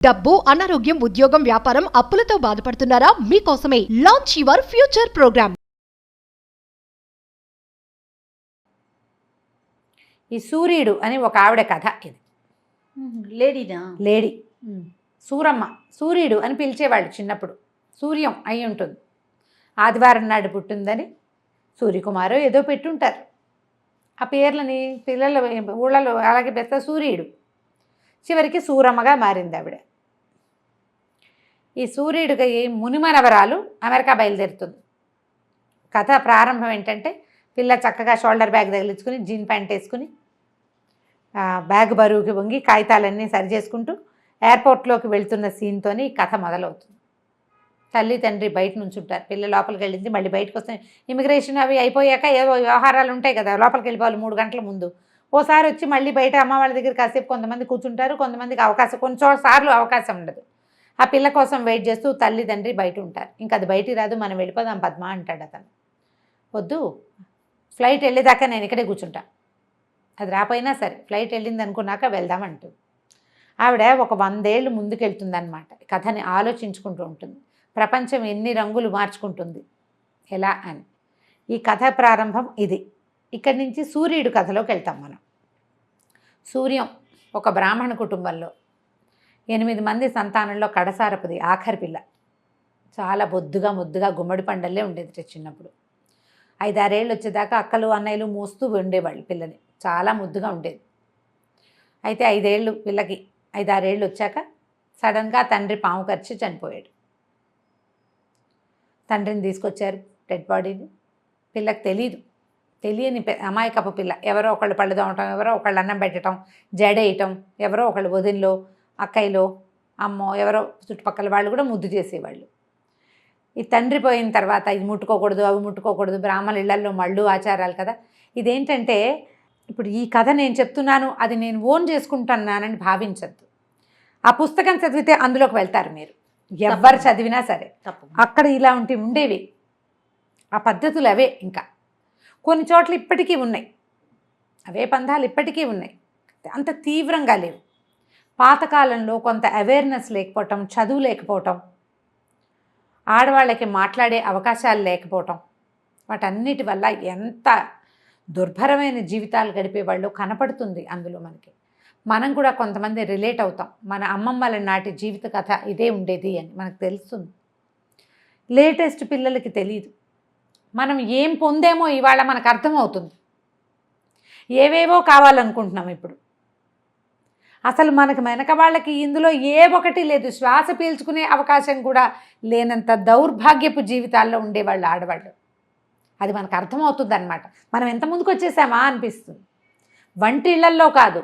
డబ్బు, అనారోగ్యం, ఉద్యోగం, వ్యాపారం, అప్పులతో బాధపడుతున్నారా? మీకోసమే లాంచ్ యువర్ ఫ్యూచర్ ప్రోగ్రామ్. ఈ సూర్యుడు అని ఒక ఆవిడ కథ ఇది. లేడీ సూరమ్మ, సూర్యుడు అని పిలిచేవాళ్ళు చిన్నప్పుడు. సూర్యం అయి ఉంటుంది. ఆదివారం నాడు పుట్టిందని సూర్యకుమారో ఏదో పెట్టుంటారు. ఆ పేర్లని పిల్లల ఊళ్ళలో అలాగే పెద్ద సూర్యుడు. చివరికి సూరమ్మగా మారింది ఆవిడ. ఈ సూర్యుడికి మునిమనవరాలు అమెరికా బయలుదేరుతుంది. కథ ప్రారంభం ఏంటంటే, పిల్ల చక్కగా షోల్డర్ బ్యాగ్ తగిలించుకుని జీన్ ప్యాంట్ వేసుకుని బ్యాగ్ బరువుకి వంగి కాగితాలన్నీ సరి చేసుకుంటూ ఎయిర్పోర్ట్లోకి వెళ్తున్న సీన్తోని ఈ కథ మొదలవుతుంది. తల్లి తండ్రి బయట నుంచి ఉంటారు. పిల్ల లోపలికి వెళ్ళింది, మళ్ళీ బయటకు వస్తే ఇమిగ్రేషన్ అవి అయిపోయాక ఏదో వ్యవహారాలు ఉంటాయి కదా, లోపలికి వెళ్ళిపోవాలి 3 గంటల ముందు. ఓసారి వచ్చి మళ్ళీ బయట అమ్మ వాళ్ళ దగ్గర కాసేపు కొంతమంది కూర్చుంటారు, కొంతమందికి అవకాశం, సార్లు అవకాశం ఉండదు. ఆ పిల్ల కోసం వెయిట్ చేస్తూ తల్లి తండ్రి బయట ఉంటారు. ఇంకా అది బయటికి రాదు, మనం వెళ్ళిపోదాం పద్మ అంటాడు అతను. వద్దు, ఫ్లైట్ వెళ్ళేదాకా నేను ఇక్కడే కూర్చుంటా, అది రాపోయినా సరే ఫ్లైట్ వెళ్ళింది అనుకున్నాక వెళ్దామంటుంది. ఆవిడ ఒక 100 ఏళ్ళు ముందుకెళ్తుందన్నమాట. కథని ఆలోచించుకుంటూ ఉంటుంది. ప్రపంచం ఎన్ని రంగులు మార్చుకుంటుంది ఎలా అని. ఈ కథ ప్రారంభం ఇది. ఇక్కడి నుంచి సూర్యుడు కథలోకి వెళ్తాం మనం. సూర్యం ఒక బ్రాహ్మణ కుటుంబంలో 8 మంది సంతానంలో కడసారపుది, ఆఖరి పిల్ల. చాలా బొద్దుగా ముద్దుగా గుమ్మడి పండల్లే ఉండేది చిన్నప్పుడు. 5-6 ఏళ్ళు వచ్చేదాకా అక్కలు అన్నయ్యలు మోస్తూ ఉండేవాళ్ళు పిల్లని. చాలా ముద్దుగా ఉండేది. అయితే 5 ఏళ్ళు పిల్లకి, 5-6 ఏళ్ళు వచ్చాక సడన్గా తండ్రి పాము కరిచి చనిపోయాడు. తండ్రిని తీసుకొచ్చారు, డెడ్ బాడీని. పిల్లకి తెలియని అమాయకపు పిల్ల. ఎవరో ఒకళ్ళు పళ్ళు తోమటం, ఎవరో ఒకళ్ళు అన్నం పెట్టడం, జడేయటం, ఎవరో ఒకళ్ళు వదినలో అక్కయ్యలో అమ్మో ఎవరో చుట్టుపక్కల వాళ్ళు కూడా ముద్దు చేసేవాళ్ళు. ఈ తండ్రి పోయిన తర్వాత ఇది ముట్టుకోకూడదు, అవి ముట్టుకోకూడదు, బ్రాహ్మణ ఇళ్లల్లో మళ్ళు ఆచారాలు కదా. ఇదేంటంటే, ఇప్పుడు ఈ కథ నేను చెప్తున్నాను, అది నేను ఓన్ చేసుకుంటున్నానని భావించద్దు. ఆ పుస్తకం చదివితే అందులోకి వెళ్తారు మీరు, ఎవ్వరు చదివినా సరే. అక్కడ ఇలా ఉండేవి ఆ పద్ధతులు, అవే. ఇంకా కొన్ని చోట్ల ఇప్పటికీ ఉన్నాయి అవే పంథాలు, ఇప్పటికీ ఉన్నాయి. అంత తీవ్రంగా లేవు. పాతకాలంలో కొంత అవేర్నెస్ లేకపోవటం, చదువు లేకపోవటం, ఆడవాళ్ళకి మాట్లాడే అవకాశాలు లేకపోవటం, వాటన్నిటి వల్ల ఎంత దుర్భరమైన జీవితాలు గడిపేవాళ్ళు కనపడుతుంది అందులో మనకి. మనం కూడా కొంతమంది రిలేట్ అవుతాం. మన అమ్మమ్మల నాటి జీవిత కథ ఇదే ఉండేది అని మనకు తెలుస్తుంది. లేటెస్ట్ పిల్లలకి తెలియదు. మనం ఏం పొందేమో ఇవాళ మనకు అర్థమవుతుంది. ఏవేవో కావాలనుకుంటున్నాం ఇప్పుడు. అసలు మనకు వెనక వాళ్ళకి ఇందులో ఏ ఒకటి లేదు. శ్వాస పీల్చుకునే అవకాశం కూడా లేనంత దౌర్భాగ్యపు జీవితాల్లో ఉండేవాళ్ళు ఆడవాళ్ళు. అది మనకు అర్థమవుతుంది అన్నమాట. మనం ఎంత ముందుకు వచ్చేసామా అనిపిస్తుంది. వంటిళ్లల్లో కాదు,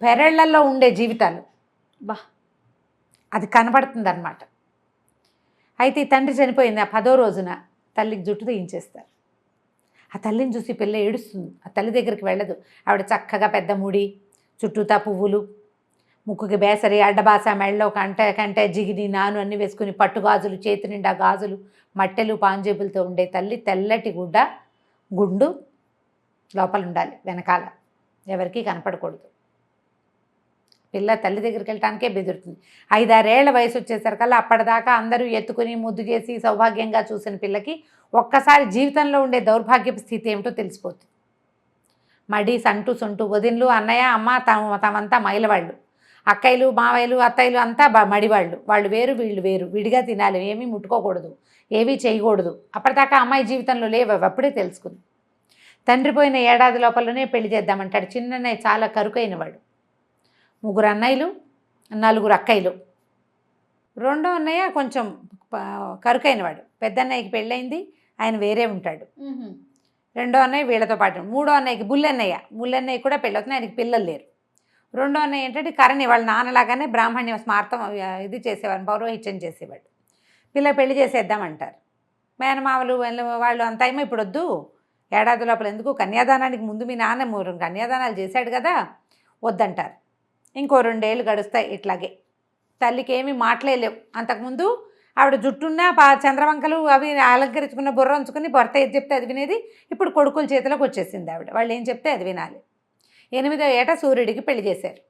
పెరళ్లల్లో ఉండే జీవితాలు అది కనపడుతుంది అన్నమాట. అయితే ఈ తండ్రి చనిపోయింది. ఆ 10వ రోజున తల్లికి జుట్టు తీయించేస్తారు. ఆ తల్లిని చూసి పిల్ల ఏడుస్తుంది. ఆ తల్లి దగ్గరికి వెళ్ళదు. ఆవిడ చక్కగా పెద్ద ముడి, చుట్టూతా పువ్వులు, ముక్కుకి బేసరి, అడ్డబాస, మెళ్ళలో కంటే జిగిని నాను అన్నీ వేసుకుని, పట్టుగాజులు, చేతి నిండా గాజులు, మట్టెలు, పాంజేబులతో ఉండే తల్లి. తెల్లటి గుండు లోపల ఉండాలి, వెనకాల ఎవరికీ కనపడకూడదు. పిల్ల తల్లి దగ్గరికి వెళ్ళటానికే బెదురుతుంది. 5-6 ఏళ్ల వయసు వచ్చేసరికల్లా అప్పటిదాకా అందరూ ఎత్తుకుని ముద్దు చేసి సౌభాగ్యంగా చూసిన పిల్లకి ఒక్కసారి జీవితంలో ఉండే దౌర్భాగ్యపు స్థితి ఏమిటో తెలిసిపోతుంది. మడి, సంటు, సొంటు, వదిన్లు, అన్నయ్య, అమ్మ తమంతా మైలవాళ్ళు. అక్కయ్యలు, మావయ్యలు, అత్తయ్యలు అంతా మడివాళ్ళు. వాళ్ళు వేరు, వీళ్ళు వేరు. విడిగా తినాలి, ఏమీ ముట్టుకోకూడదు, ఏమీ చేయకూడదు. అప్పటిదాకా అమ్మాయి జీవితంలో లేవు, అప్పుడే తెలుసుకుంది. తండ్రి పోయిన ఏడాది లోపలనే పెళ్లి చేద్దామంటాడు. చిన్నన్నయ్య చాలా కరుకైనవాడు. 3 అన్నయ్యలు, 4 అక్కయ్యలు. రెండో అన్నయ్య కొంచెం కరుకైనవాడు. పెద్దన్నయ్యకి పెళ్ళయింది, ఆయన వేరే ఉంటాడు. రెండో అన్నయ్య వీళ్ళతో పాటు. మూడో అన్నయ్యకి బుల్లన్నయ్య కూడా పెళ్ళవుతుంది, ఆయనకి పిల్లలు లేరు. రెండో అన్నయ్య ఏంటంటే కరణి, వాళ్ళ నాన్నలాగానే బ్రాహ్మణ్య స్మార్థం ఇది చేసేవాడు, పౌరోహిత్యం చేసేవాడు. పిల్ల పెళ్లి చేసేద్దామంటారు. మేనమామలు వాళ్ళు అంతా ఏమో ఇప్పుడు వద్దు, ఏడాది లోపల ఎందుకు, కన్యాదానానికి ముందు మీ నాన్న 3 కన్యాదానాలు చేశాడు కదా, వద్దంటారు. ఇంకో 2 ఏళ్ళు గడుస్తాయి ఇట్లాగే. తల్లికి ఏమీ మాటలేలేవు. అంతకుముందు ఆవిడ జుట్టున్న చంద్రవంకలు అవి అలంకరించుకున్న బుర్ర ఉంచుకుని భర్త ఏది చెప్తే అది వినేది. ఇప్పుడు కొడుకుల చేతిలోకి వచ్చేసింది ఆవిడ. వాళ్ళు ఏం చెప్తే అది వినాలి. 8వ ఏట సూర్యుడికి పెళ్లి చేశారు.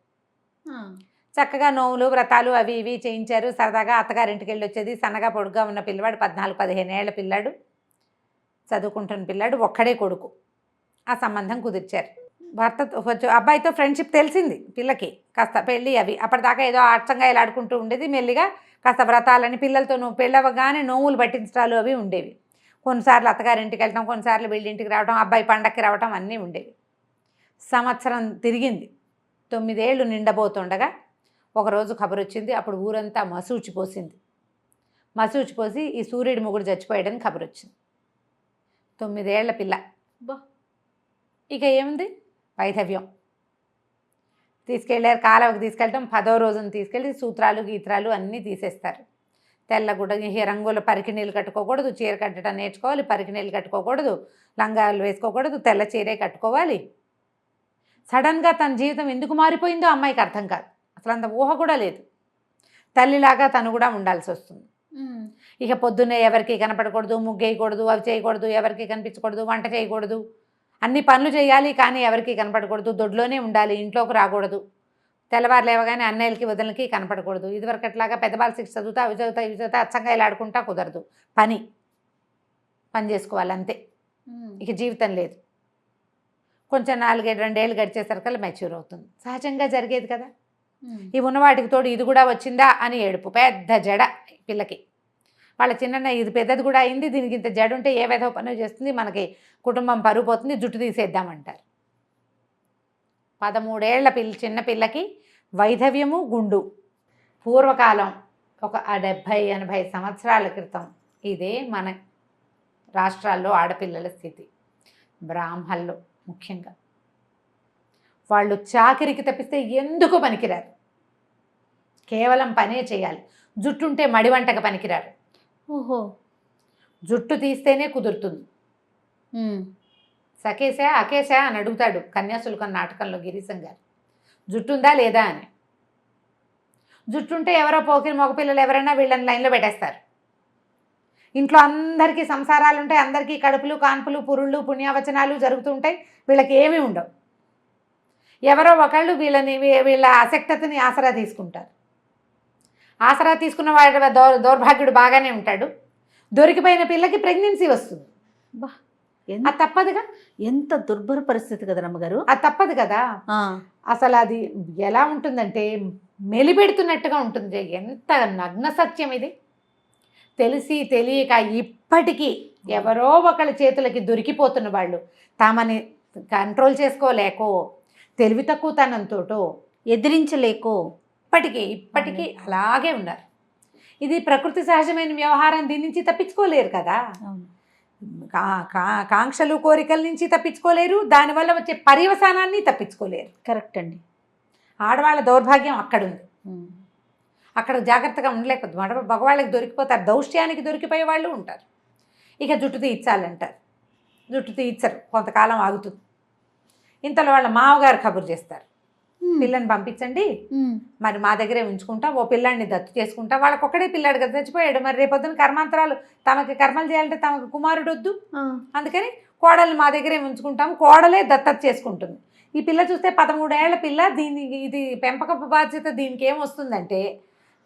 చక్కగా నోములు వ్రతాలు అవి ఇవి చేయించారు. సరదాగా అత్తగారింటికి వెళ్ళి వచ్చేది. సన్నగా పొడుగ్గా ఉన్న పిల్లవాడు 14-15 ఏళ్ల పిల్లాడు, చదువుకుంటున్న పిల్లాడు, ఒక్కడే కొడుకు. ఆ సంబంధం కుదిర్చారు. భర్త అబ్బాయితో ఫ్రెండ్షిప్ తెలిసింది పిల్లకి. కాస్త పెళ్ళి అవి అప్పటిదాకా ఏదో ఆటంగా ఇలా ఆడుకుంటూ ఉండేది. మెల్లిగా కాస్త వ్రతాలని పిల్లలతో పెళ్ళవగానే నోములు పట్టించడాలు అవి ఉండేవి. కొన్నిసార్లు అత్తగారింటికి వెళ్ళటం, కొన్నిసార్లు వీళ్ళింటికి రావడం, అబ్బాయి పండక్కి రావటం అన్నీ ఉండేవి. సంవత్సరం తిరిగింది. 9 ఏళ్ళు నిండబోతుండగా ఒకరోజు కబురు వచ్చింది. అప్పుడు ఊరంతా మసూచిపోసింది. మసూచిపోసి ఈ సూర్యుడి మొగుడు చచ్చిపోయాడని కబురు వచ్చింది. 9 ఏళ్ల పిల్ల. ఇక ఏముంది, వైధవ్యం. తీసుకెళ్ళారు, కాలువకి తీసుకెళ్ళటం. 10వ రోజున తీసుకెళ్ళి సూత్రాలు గీత్రాలు అన్నీ తీసేస్తారు. తెల్లగుడ్డ, రంగుల పరికిణీళ్ళు కట్టుకోకూడదు, చీర కట్టడం నేర్చుకోవాలి, పరికిణీళ్ళు కట్టుకోకూడదు, లంగాలు వేసుకోకూడదు, తెల్ల చీరే కట్టుకోవాలి. సడన్గా తన జీవితం ఎందుకు మారిపోయిందో అమ్మాయికి అర్థం కాదు. అసలు అంత ఊహ కూడా లేదు. తల్లిలాగా తను కూడా ఉండాల్సి వస్తుంది. ఇక పొద్దున్నే ఎవరికి కనపడకూడదు, ముగ్గేయకూడదు, అవి చేయకూడదు, ఎవరికి కనిపించకూడదు, వంట చేయకూడదు, అన్ని పనులు చేయాలి కానీ ఎవరికి కనపడకూడదు, దొడ్లోనే ఉండాలి, ఇంట్లోకి రాకూడదు, తెల్లవారు లేవగానే అన్నయ్యలకి వదినలకి కనపడకూడదు. ఇదివరకు అట్లాగా పెద్దవాళ్ళు 6 చదువుతా అవి చదువుతా ఇవి చదువుతా అచ్చంగా ఇలా ఆడుకుంటా కుదరదు. పని చేసుకోవాలి అంతే. ఇక జీవితం లేదు. కొంచెం 4-2 ఏళ్ళు గడిచేసరికల్లా మెచ్యూర్ అవుతుంది. సహజంగా జరిగేది కదా. ఇవి ఉన్నవాటికి తోడు ఇది కూడా వచ్చిందా అని ఏడుపు. పెద్ద జడ పిల్లకి. వాళ్ళ చిన్న ఇది పెద్దది కూడా అయింది, దీనికి ఇంత జడ ఉంటే ఏ విధవ పని చేస్తుంది, మనకి కుటుంబం పరుగు పోతుంది, జుట్టు తీసేద్దామంటారు. 13 ఏళ్ల చిన్న పిల్లకి వైధవ్యము, గుండు. పూర్వకాలం ఒక 70-80 సంవత్సరాల క్రితం ఇదే మన రాష్ట్రాల్లో ఆడపిల్లల స్థితి. బ్రాహ్మణులు ముఖ్యంగా వాళ్ళు చాకిరికి తప్పిస్తే ఎందుకు పనికిరారు. కేవలం పనే చేయాలి. జుట్టుంటే మడివంటకు పనికిరారు. ఓహో, జుట్టు తీస్తేనే కుదురుతుంది. సకేశా అకేశా అని అడుగుతాడు కన్యాశుల్కం నాటకంలో గిరీశం గారు. జుట్టుందా లేదా అని. జుట్టుంటే ఎవరో పోకిరి మగపిల్లలు ఎవరైనా వీళ్ళని లైన్లో పెట్టేస్తారు. ఇంట్లో అందరికీ సంసారాలు ఉంటాయి, అందరికీ కడుపులు కాన్పులు పురుళ్ళు పుణ్యావచనాలు జరుగుతుంటాయి, వీళ్ళకి ఏమీ ఉండవు. ఎవరో ఒకళ్ళు వీళ్ళ అశక్తతని ఆసరా తీసుకుంటారు. ఆసరా తీసుకున్న వాడి దౌర్భాగ్యుడు బాగానే ఉంటాడు. దొరికిపోయిన పిల్లకి ప్రెగ్నెన్సీ వస్తుంది. అది తప్పదుగా. ఎంత దుర్భర పరిస్థితి కదా రమ్మగారు. అది తప్పదు కదా. అసలు అది ఎలా ఉంటుందంటే మెలిపెడుతున్నట్టుగా ఉంటుంది. ఎంత నగ్న సత్యం ఇది. తెలిసి తెలియక ఇప్పటికీ ఎవరో ఒకళ్ళ చేతులకి దొరికిపోతున్న వాళ్ళు తామని కంట్రోల్ చేసుకోలేకో, తెలివి తక్కువతనంతోటో, ఎదిరించలేకో ఇప్పటికీ అలాగే ఉన్నారు. ఇది ప్రకృతి సహజమైన వ్యవహారం. దీని నుంచి తప్పించుకోలేరు కదా. కాంక్షలు కోరికల నుంచి తప్పించుకోలేరు, దానివల్ల వచ్చే పర్యవసానాన్ని తప్పించుకోలేరు. కరెక్ట్ అండి. ఆడవాళ్ళ దౌర్భాగ్యం అక్కడుంది. అక్కడ జాగ్రత్తగా ఉండలేకపోతే మగవాళ్ళకి దొరికిపోతారు, దౌష్ట్యానికి దొరికిపోయే వాళ్ళు ఉంటారు. ఇక జుట్టు తీయించాలంటారు. జుట్టు తీయించరు, కొంతకాలం ఆగుతుంది. ఇంతలో వాళ్ళ మామగారు కబురు చేస్తారు, పిల్లని పంపించండి, మరి మా దగ్గరే ఉంచుకుంటాం, ఓ పిల్లాడిని దత్తు చేసుకుంటాం. వాళ్ళకి ఒక్కడే పిల్లాడు కదా, చచ్చిపోయాడు. మరి రేపొద్దున కర్మాంతరాలు తమకి కర్మలు చేయాలంటే తమకు కుమారుడు వద్దు. అందుకని కోడల్ని మా దగ్గరే ఉంచుకుంటాం, కోడలే దత్తత చేసుకుంటుంది. ఈ పిల్ల చూస్తే 13 ఏళ్ల పిల్ల. ఇది పెంపకపు బాధ్యత దీనికి ఏమొస్తుందంటే,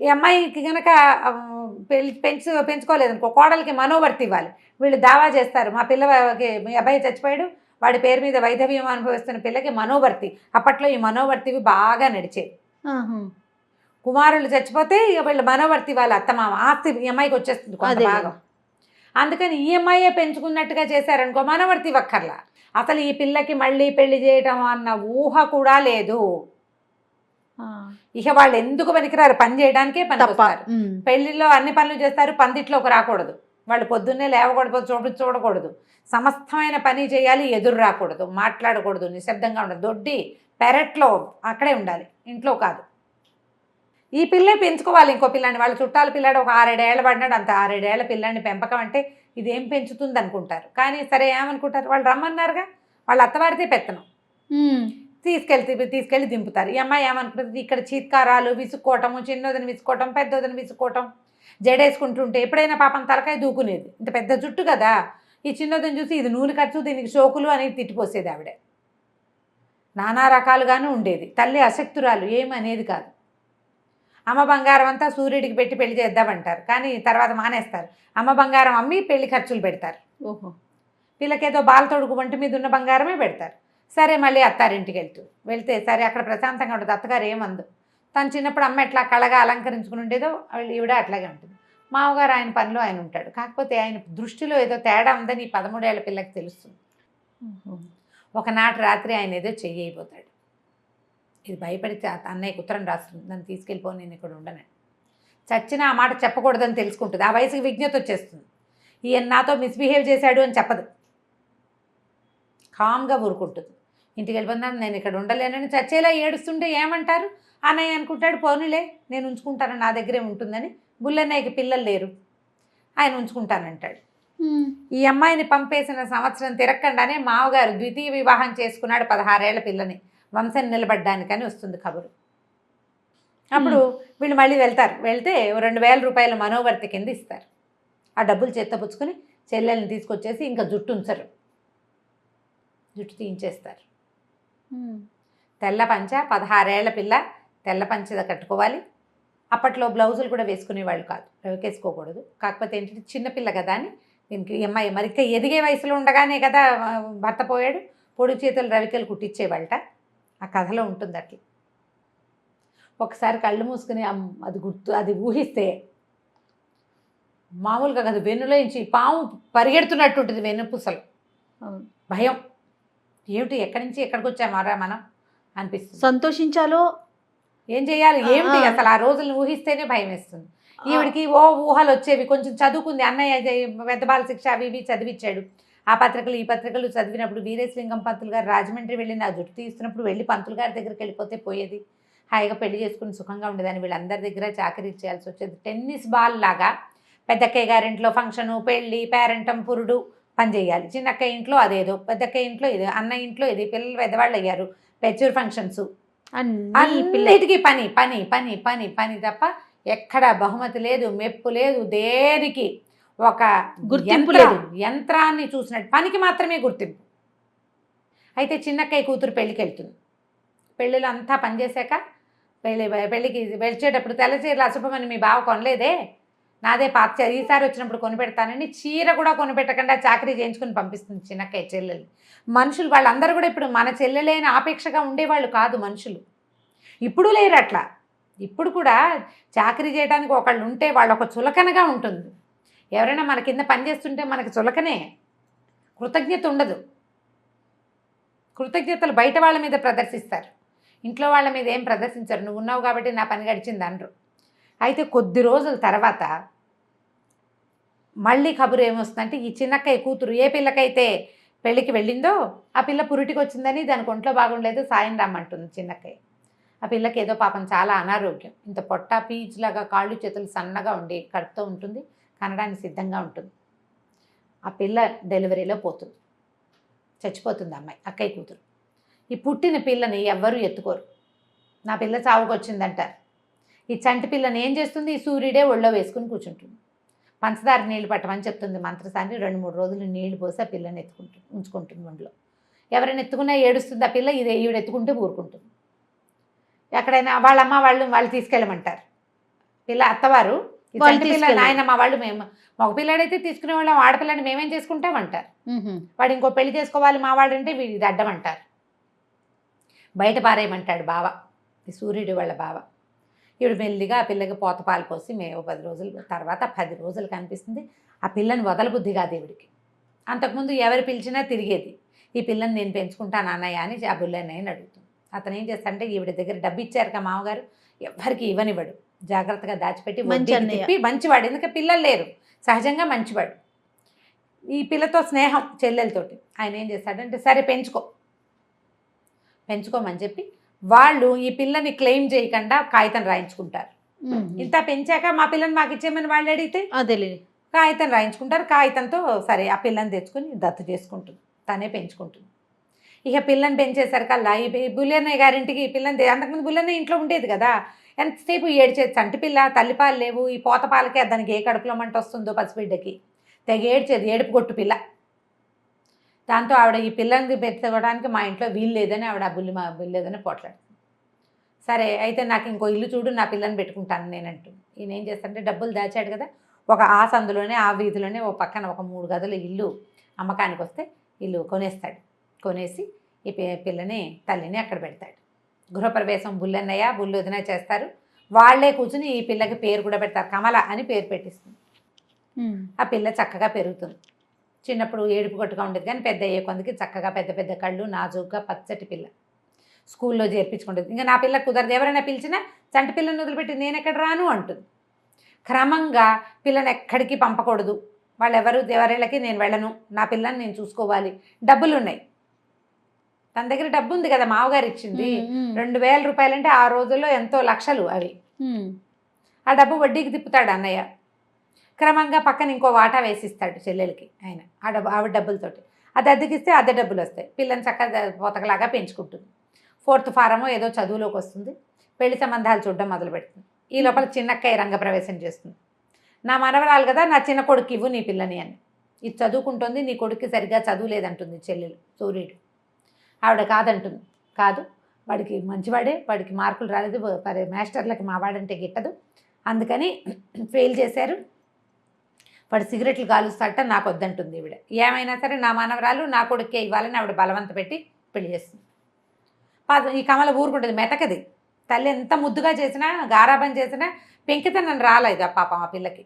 ఈ అమ్మాయికి కనుక పెంచుకోలేదనుకో, కోడలికి మనోవర్తి ఇవ్వాలి. వీళ్ళు దావా చేస్తారు, మా పిల్లకి మీ అబ్బాయి చచ్చిపోయాడు, వాడి పేరు మీద వైధవ్యం అనుభవిస్తున్న పిల్లకి మనోవర్తి. అప్పట్లో ఈ మనోవర్తివి బాగా నడిచేది. కుమారులు చచ్చిపోతే ఇక వీళ్ళు మనోవర్తి వాళ్ళ అత్తమామ ఆస్తి ఈ అమ్మాయికి వచ్చేస్తుంది కొంత భాగం. అందుకని ఈ అమ్మాయే పెంచుకున్నట్టుగా చేశారనుకో, మనోవర్తి ఇవ్వక్కర్లా. అసలు ఈ పిల్లకి మళ్ళీ పెళ్లి చేయటం అన్న ఊహ కూడా లేదు. ఇక వాళ్ళు ఎందుకు పనికిరారు, పని చేయడానికే పనికొస్తారు. పెళ్లిలో అన్ని పనులు చేస్తారు, పందిట్లోకి రాకూడదు. వాళ్ళు పొద్దున్నే లేవకూడదు, చూడకూడదు, సమస్తమైన పని చేయాలి, ఎదురు రాకూడదు, మాట్లాడకూడదు, నిశ్శబ్దంగా ఉండదు, దొడ్డి పెరట్లో అక్కడే ఉండాలి, ఇంట్లో కాదు. ఈ పిల్లే పెంచుకోవాలి ఇంకో పిల్లాన్ని. వాళ్ళ చుట్టాల పిల్లాడు ఒక 6-7 ఏళ్ళు పడినాడు, అంత 6-7 ఏళ్ల పిల్లాన్ని పెంపకం అంటే ఇదేం పెంచుతుంది అనుకుంటారు. కానీ సరే ఏమనుకుంటారు, వాళ్ళు రమ్మన్నారుగా, వాళ్ళ అత్తవారితే పెత్తనం. తీసుకెళ్ళి దింపుతారు. ఈ అమ్మాయి ఏమనుకుంటుంది, ఇక్కడ చీత్కారాలు, విసుక్కోవటము, చిన్నోదని విసుకోవటం, పెద్దోదని విసుకోవటం, జడేసుకుంటుంటే ఎప్పుడైనా పాపం తలకాయ దూకునేది. ఇంత పెద్ద జుట్టు కదా, ఈ చిన్నదని చూసి ఇది నూనె ఖర్చు, దీనికి షోకులు అని తిట్టిపోసేది ఆవిడ. నానా రకాలుగానే ఉండేది. తల్లి అశక్తురాలు, ఏమనేది కాదు. అమ్మ బంగారం అంతా సూర్యుడికి పెట్టి పెళ్లి చేద్దామంటారు, కానీ తర్వాత మానేస్తారు. అమ్మ బంగారం అమ్మి పెళ్లి ఖర్చులు పెడతారు. ఓహో. వీళ్ళకేదో బాలతోడుకు వంటి మీద ఉన్న బంగారమే పెడతారు. సరే మళ్ళీ అత్తారింటికి వెళ్తే సరే అక్కడ ప్రశాంతంగా ఉంటుంది. అత్తగారు ఏమందు, తను చిన్నప్పుడు అమ్మ ఎట్లా కళగా అలంకరించుకుని ఉండేదో ఈవిడ అట్లాగే ఉంటుంది. మామగారు ఆయన పనిలో ఆయన ఉంటాడు. కాకపోతే ఆయన దృష్టిలో ఏదో తేడా ఉందని ఈ 13 ఏళ్ల పిల్లకి తెలుస్తుంది. ఒకనాటి రాత్రి ఆయన ఏదో చెయ్యిపోతాడు. ఇది భయపడితే అన్నయ్యకు ఉత్తరం రాస్తుంది, నన్ను తీసుకెళ్ళిపో, నేను ఇక్కడ ఉండను. చచ్చినా ఆ మాట చెప్పకూడదని తెలుసుకుంటుంది. ఆ వయసుకి విజ్ఞత వచ్చేస్తుంది. ఈయన నాతో మిస్బిహేవ్ చేశాడు అని చెప్పదు, కామ్గా ఊరుకుంటుంది. ఇంటికి వెళ్ళిపోతున్నాను, నేను ఇక్కడ ఉండలేనని చచ్చేలా ఏడుస్తుంటే ఏమంటారు? అన్నయ్య అనుకుంటాడు, పోనీలే నేను ఉంచుకుంటాను, నా దగ్గరే ఉంటుందని. బుల్లన్నయ్యకి పిల్లలు లేరు, ఆయన ఉంచుకుంటానంటాడు. ఈ అమ్మాయిని పంపేసిన సంవత్సరం తిరగకుండానే మావగారు ద్వితీయ వివాహం చేసుకున్నాడు 16 ఏళ్ల పిల్లని, వంశం నిలబడ్డానికని వస్తుంది కబురు. అప్పుడు వీళ్ళు మళ్ళీ వెళ్తే 2000 రూపాయల మనోవర్తి కింద ఇస్తారు. ఆ డబ్బులు చేత్తపుచ్చుకొని చెల్లెల్ని తీసుకొచ్చేసి ఇంకా జుట్టు ఉంచరు, జుట్టు తీయించేస్తారు. తెల్ల పంచ, 16 ఏళ్ల పిల్ల తెల్ల పంచ కట్టుకోవాలి. అప్పట్లో బ్లౌజులు కూడా వేసుకునేవాళ్ళు కాదు, రవికేసుకోకూడదు. కాకపోతే ఏంటంటే చిన్నపిల్ల కదా అని దీనికి ఈ అమ్మాయి మరి ఇంకా ఎదిగే వయసులో ఉండగానే కదా భర్త పోయాడు, పొడి చేతులు రవికలు కుట్టించేవాళ్ళట. ఆ కథలో ఉంటుంది అట్లా. ఒకసారి కళ్ళు మూసుకుని అది ఊహిస్తే మామూలుగా కదా, వెన్నులోంచి పాము పరిగెడుతున్నట్టు ఉంటుంది, వెన్నుపూసలు. భయం, ఏమిటి ఎక్కడి నుంచి ఎక్కడికి వచ్చామారా మనం అనిపిస్తుంది. సంతోషించాలో ఏం చేయాలి ఏమిటి అసలు ఆ రోజులను ఊహిస్తేనే భయం వేస్తుంది. ఈవిడికి ఊహలు వచ్చేవి, కొంచెం చదువుకుంది. అన్నయ్య పెద్ద బాల శిక్ష అవి ఇవి చదివించాడు. ఆ పత్రికలు ఈ పత్రికలు చదివినప్పుడు వీరేశలింగం పంతులు గారు రాజమండ్రి వెళ్ళి నా జుట్టు తీస్తున్నప్పుడు వెళ్ళి పంతులు గారి దగ్గరికి వెళ్ళిపోతే పోయేది, హాయిగా పెళ్లి చేసుకుని సుఖంగా ఉండేదాన్ని. వీళ్ళందరి దగ్గర చాకరీ చేయాల్సి వచ్చేది. టెన్నిస్ బాల్ లాగా పెద్దక్కయ్య గారింట్లో ఫంక్షను, పెళ్ళి, పేరెంటం, పురుడు పని చేయాలి. చిన్నక్కయ్య ఇంట్లో అదేదో, పెద్దక్కయ్య ఇంట్లో ఇది, అన్న ఇంట్లో ఇది, పిల్లలు పెద్దవాళ్ళు అయ్యారు, పెచ్యూర్ ఫంక్షన్స్, అన్నిటికీ పని పని పని పని పని తప్ప ఎక్కడ బహుమతి లేదు, మెప్పు లేదు, దేనికి ఒక గుర్తింపు లేదు. యంత్రాన్ని చూసినట్టు పనికి మాత్రమే గుర్తింపు. అయితే చిన్నక్కయ్య కూతురు పెళ్ళికి వెళ్తుంది. పెళ్ళిలో అంతా పనిచేశాక పెళ్ళికి వెళ్ళేటప్పుడు తెల్ల చీరలు అశుభమని మీ బావ కొనలేదే, నాదే పాత చీర, ఈసారి వచ్చినప్పుడు కొనిపెడతానని చీర కూడా కొనిపెట్టకుండా చాకరీ చేయించుకుని పంపిస్తుంది చిన్నక్కయ్య చెల్లెలు. మనుషులు వాళ్ళందరూ కూడా ఇప్పుడు మన చెల్లెలేని ఆపేక్షగా ఉండేవాళ్ళు కాదు మనుషులు. ఇప్పుడు లేరు అట్లా. ఇప్పుడు కూడా చాకరీ చేయడానికి ఒకళ్ళు ఉంటే వాళ్ళు ఒక చులకనగా ఉంటుంది. ఎవరైనా మన కింద పనిచేస్తుంటే మనకి చులకనే, కృతజ్ఞత ఉండదు. కృతజ్ఞతలు బయట వాళ్ళ మీద ప్రదర్శిస్తారు, ఇంట్లో వాళ్ళ మీద ఏం ప్రదర్శించరు. నువ్వు ఉన్నావు కాబట్టి నా పని గడిచింది అనరు. అయితే కొద్ది రోజుల తర్వాత మళ్ళీ కబురు ఏమొస్తుందంటే, ఈ చిన్నక్కయ్య కూతురు ఏ పిల్లకైతే పెళ్ళికి వెళ్ళిందో ఆ పిల్ల పురిటికి వచ్చిందని దానికి ఒంట్లో బాగుండలేదు, సాయం రమ్మంటుంది చిన్నక్కయ్య. ఆ పిల్లకి ఏదో పాపం చాలా అనారోగ్యం, ఇంత పొట్ట పీచులాగా కాళ్ళు చేతులు సన్నగా ఉండి కడుపుతో ఉంటుంది, కనడానికి సిద్ధంగా ఉంటుంది. ఆ పిల్ల డెలివరీలో పోతుంది, చచ్చిపోతుంది అమ్మాయి, అక్కయ్య కూతురు. ఈ పుట్టిన పిల్లని ఎవ్వరూ ఎత్తుకోరు, నా పిల్ల చావుకు వచ్చిందంటారు. ఈ చంటి పిల్లని ఏం చేస్తుంది, ఈ సూర్యుడే ఒళ్ళో వేసుకుని కూర్చుంటుంది. పంచదార నీళ్ళు పట్టమని చెప్తుంది మంత్రసాన్ని. 2-3 రోజులు నీళ్లు పోసి ఆ పిల్లని ఉంచుకుంటుంది ఒంట్లో. ఎవరైనా ఎత్తుకున్నా ఏడుస్తుంది ఆ పిల్ల, ఇదే ఈవిడ ఎత్తుకుంటే ఊరుకుంటుంది. ఎక్కడైనా వాళ్ళ అమ్మ వాళ్ళు తీసుకెళ్ళమంటారు. పిల్ల అత్తవారు ఈ చంటి పిల్ల నాయనమ్మ వాళ్ళు, మేము మగ పిల్లాడైతే తీసుకునే వాళ్ళం, ఆడపిల్లని మేమేం చేసుకుంటామంటారు. వాడు ఇంకో పెళ్లి చేసుకోవాలి మా వాడంటే ఇది అడ్డమంటారు. బయట పారేయమంటాడు బావ, ఈ సూర్యుడు వాళ్ళ బావ. ఈవిడ మెల్లిగా ఆ పిల్లకి పోత పాలు పోసి 10 రోజుల తర్వాత 10 రోజులు కనిపిస్తుంది. ఆ పిల్లని వదలబుద్ధి కాదు ఈవిడికి. అంతకుముందు ఎవరు పిలిచినా తిరిగేది. ఈ పిల్లని నేను పెంచుకుంటాను అన్నయ్య అని ఆ బుల్లన్నయ్యని అడుగుతుంది. అతను ఏం చేస్తాడంటే, ఈవిడ దగ్గర డబ్బు ఇచ్చారు కదా మామగారు, ఎవరికి ఇవ్వనివ్వడు, జాగ్రత్తగా దాచిపెట్టి తిప్పి మంచివాడు. ఎందుకంటే పిల్లలు లేరు, సహజంగా మంచివాడు. ఈ పిల్లతో స్నేహం చెల్లెలతోటి. ఆయన ఏం చేస్తాడంటే, సరే పెంచుకోమని చెప్పి వాళ్ళు ఈ పిల్లని క్లెయిమ్ చేయకుండా కాగితం రాయించుకుంటారు. ఇంత పెంచాక మా పిల్లని మాకు ఇచ్చేయమని వాళ్ళు అడిగితే అదేలే కాగితం రాయించుకుంటారు. కాగితంతో సరే ఆ పిల్లని తెచ్చుకొని దత్తు చేసుకుంటుంది, తనే పెంచుకుంటుంది. ఇక పిల్లని పెంచేసరికల్లా ఈ బుల్లన్నయ్య గారింటికి పిల్లని, అంతకుముందు బుల్లన్నయ్య ఇంట్లో ఉండేది కదా, ఎంతసేపు ఏడ్చేది. చంటి పిల్ల, తల్లిపాలు లేవు, ఈ పోత పాలకే దానికి ఏ కడుపులో మంట వస్తుందో పసిబిడ్డకి, తెగ ఏడ్చేది, ఏడుపు కొట్టు పిల్ల. దాంతో ఆవిడ ఈ పిల్లని పెట్టుకోవడానికి మా ఇంట్లో వీలు లేదని ఆవిడ వీలు లేదని పోట్లాడుతుంది. సరే అయితే నాకు ఇంకో ఇల్లు చూడు, నా పిల్లని పెట్టుకుంటాను నేనంటూ. ఈయన ఏం చేస్తాడంటే డబ్బులు దాచాడు కదా, ఆ సందులోనే ఆ వీధిలోనే పక్కన ఒక 3 గదుల ఇల్లు అమ్మకానికి వస్తే ఇల్లు కొనేస్తాడు. కొనేసి ఈ పిల్లని తల్లిని అక్కడ పెడతాడు. గృహప్రవేశం బుల్లన్నయ్య బుల్లొదిన చేస్తారు. వాళ్లే కూర్చుని ఈ పిల్లకి పేరు కూడా పెడతారు. కమల అని పేరు పెట్టిస్తుంది. ఆ పిల్ల చక్కగా పెరుగుతుంది. చిన్నప్పుడు ఏడుపు కొట్టుగా ఉండేది, కానీ పెద్ద అయ్యే కొందికి చక్కగా పెద్ద పెద్ద కళ్ళు, నాజుగ్గా పచ్చటి పిల్ల. స్కూల్లో చేర్పించుకుంటుంది. ఇంకా నా పిల్ల కుదరదు, ఎవరైనా పిలిచినా చంటి పిల్లని వదిలిపెట్టి నేను ఎక్కడ రాను అంటుంది. క్రమంగా పిల్లని ఎక్కడికి పంపకూడదు, ఎవరిళ్ళకి నేను వెళ్ళను, నా పిల్లని నేను చూసుకోవాలి. డబ్బులు ఉన్నాయి, తన దగ్గర డబ్బు ఉంది కదా, మావగారు ఇచ్చింది 2000 రూపాయలు అంటే ఆ రోజుల్లో ఎంతో లక్షలు అవి. ఆ డబ్బు వడ్డీకి తిప్పుతాడు అన్నయ్య. క్రమంగా పక్కన ఇంకో వాటా వేసిస్తాడు చెల్లెలకి ఆయన. ఆవిడ డబ్బులతోటి అది అద్దెకిస్తే అద్దె డబ్బులు వస్తాయి. పిల్లని చక్కగా పోతకలాగా పెంచుకుంటుంది. 4th ఫారమో ఏదో చదువులోకి వస్తుంది. పెళ్లి సంబంధాలు చూడడం మొదలు పెడుతుంది. ఈ లోపల చిన్నక్కయ్య రంగప్రవేశం చేస్తుంది. నా మనవరాలు కదా, నా చిన్న కొడుకు ఇవ్వు నీ పిల్లని అని. ఇది చదువుకుంటుంది, నీ కొడుక్కి సరిగ్గా చదువు లేదంటుంది చెల్లెలు సూర్యుడు. ఆవిడ కాదంటుంది. కాదు, వాడికి మంచివాడే, వాడికి మార్కులు రాలేదు, మాస్టర్లకి మావాడంటే గిట్టదు, అందుకని ఫెయిల్ చేశారు, వాడు సిగరెట్లు కాలుస్తాట, నాకు వద్దంటుంది ఈవిడ. ఏమైనా సరే నా మనవరాలు నా కొడుకే ఇవ్వాలని ఆవిడ బలవంత పెట్టి పెళ్లి చేస్తుంది. ఈ కమల ఊరుకుంటుంది, మెతకది. తల్లి ఎంత ముద్దుగా చేసినా గారాబం చేసినా పెంకితనం రాలేదు ఆ పాపం ఆ పిల్లకి.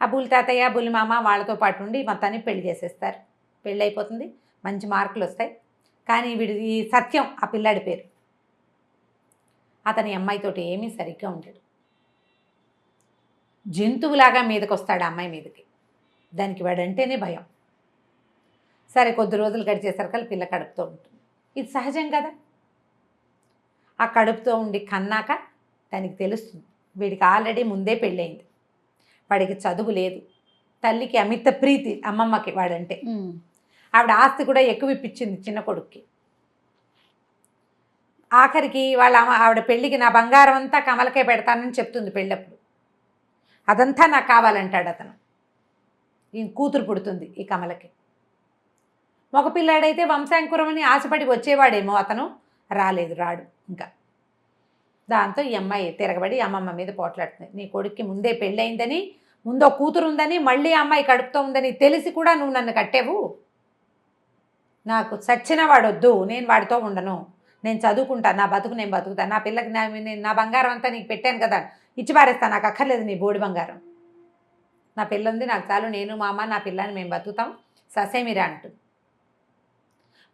ఆ బుల్లి తాతయ్య బుల్లి మామ వాళ్ళతో పాటు ఉండి మొత్తాన్ని పెళ్లి చేసేస్తారు. పెళ్ళి అయిపోతుంది, మంచి మార్కులు వస్తాయి. కానీ ఈ సత్యం ఆ పిల్లాడి పేరు. అతని అమ్మాయితోటి ఏమీ సరిగ్గా ఉంటాడు. జంతువులాగా మీదకి వస్తాడు ఆ అమ్మాయి మీదకి. దానికి వాడంటేనే భయం. సరే కొద్ది రోజులు గడిచేసరికి పిల్ల కడుపుతూ ఉంటుంది. ఇది సహజం కదా. ఆ కడుపుతో ఉండి కన్నాక దానికి తెలుస్తుంది వీడికి ఆల్రెడీ ముందే పెళ్ళయింది, వాడికి చదువు లేదు, తల్లికి అమిత ప్రీతి అమ్మమ్మకి వాడంటే. ఆవిడ ఆస్తి కూడా ఎక్కువ ఇప్పించింది చిన్న కొడుక్కి. ఆఖరికి ఆవిడ పెళ్ళికి నా బంగారం అంతా కమలకే పెడతానని చెప్తుంది పెళ్ళప్పుడు. అదంతా నాకు కావాలంటాడు అతను. ఈ కూతురు పుడుతుంది ఈ కమలకి. మగపిల్లాడైతే వంశాంకురమని ఆశపడి వచ్చేవాడేమో అతను, రాడు ఇంకా. దాంతో ఈ అమ్మాయి తిరగబడి అమ్మమ్మ మీద పోట్లాడుతుంది. నీ కొడుక్కి ముందే పెళ్ళయిందని, ముందో కూతురు ఉందని, మళ్ళీ అమ్మాయి కడుపుతో ఉందని తెలిసి కూడా నువ్వు నన్ను కట్టేవు. నాకు చచ్చిన వాడొద్దు, నేను వాడితో ఉండను, నేను చదువుకుంటాను, నా బతుకు నేను బతుకుతాను, నా పిల్లకి నా బంగారం అంతా నీకు పెట్టాను కదా, ఇచ్చి పారేస్తాను, నాకు అక్కర్లేదు నీ బోడి బంగారం, నా పిల్ల ఉంది నాకు చాలు, నేను మా అమ్మ నా పిల్లని మేము బతుకుతాం, ససేమిరా అంటుంది.